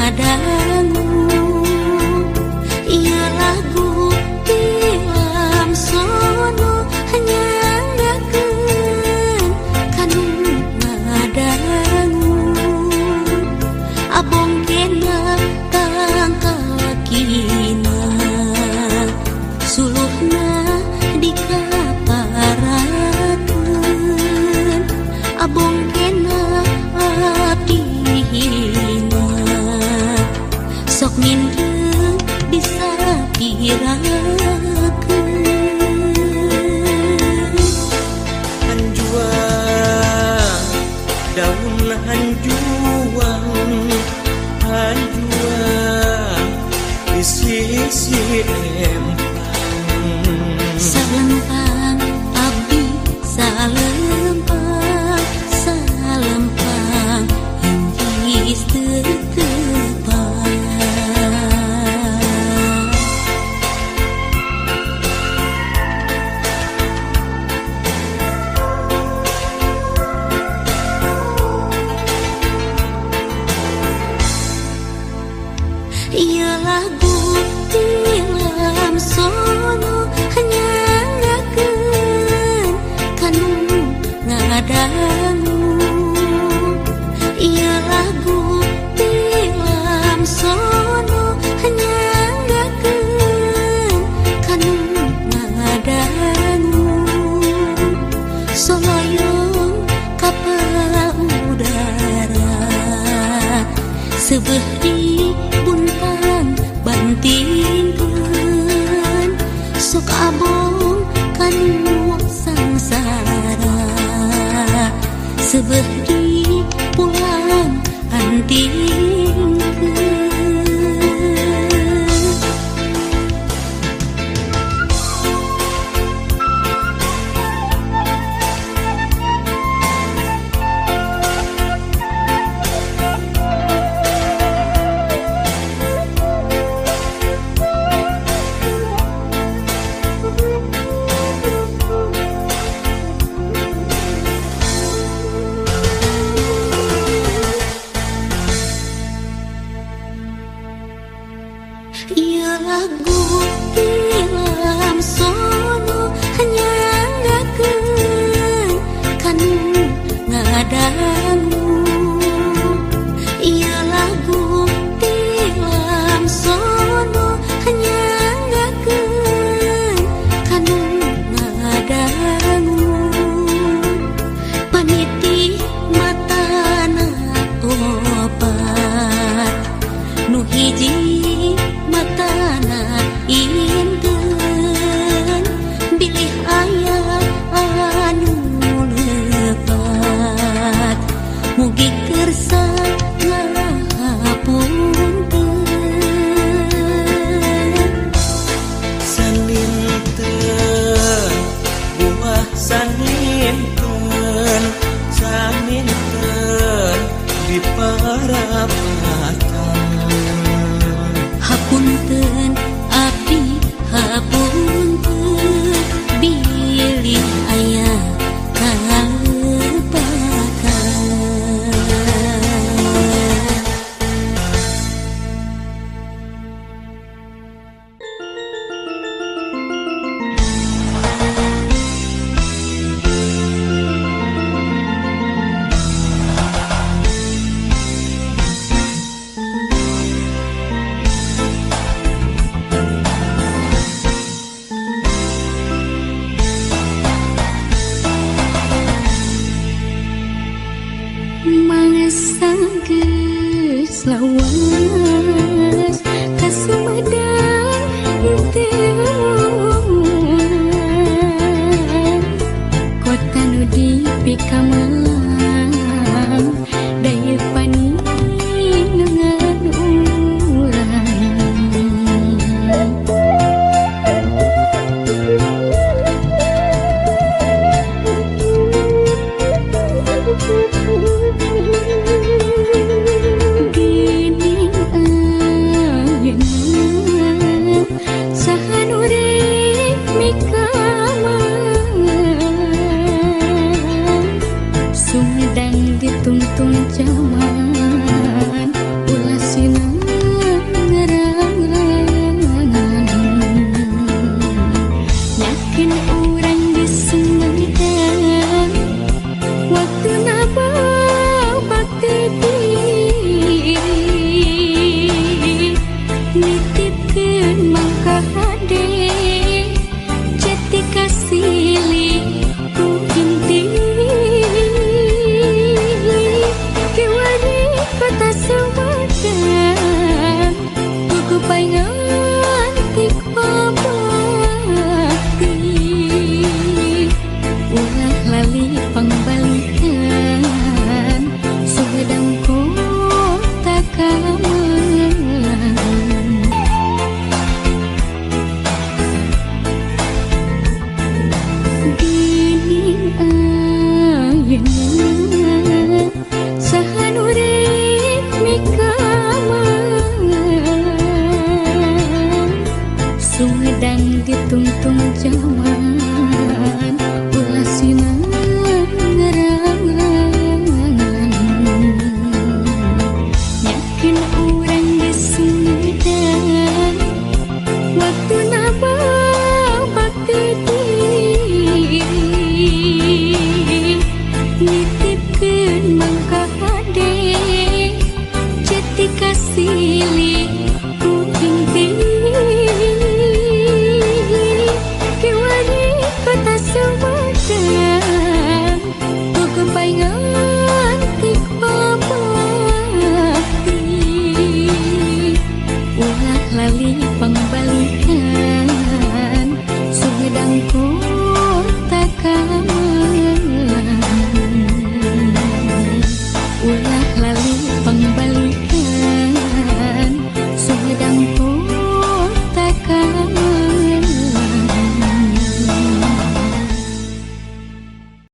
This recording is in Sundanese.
ngadangu ieu lagu tilam sono hanya ngagakeun kanu ngadangu abong kena tangkakina suluhna dikaparakeun abong kena abdina sok mindeng bisa pirakeun hanjuang daun hanjuang hanjuang di sisi empang salempang abdi salempang salempang hingis tetepang ieu lagu tilam sono hanya ngagakeun kanu ngadangu ieu lagu tilam sono hanya ngagakeun kanu ngadangu soloyong ka udara seubeuh di buntang bantingkeun sok abong kanu sangsara seubeuh di pulang antingkeun ieu lagu tilam sono hanya ngagakeun kanu ngadangu ieu lagu tilam sono hanya ngagakeun kanu ngadangu paniti matana opat nu hiji matana inten bilih aya anu lepat mugi kersa ngahapunten saninten buah saninten saninten di parapatan hapunten abdi hapunten bilih aya kalepatan mangsa geus lawan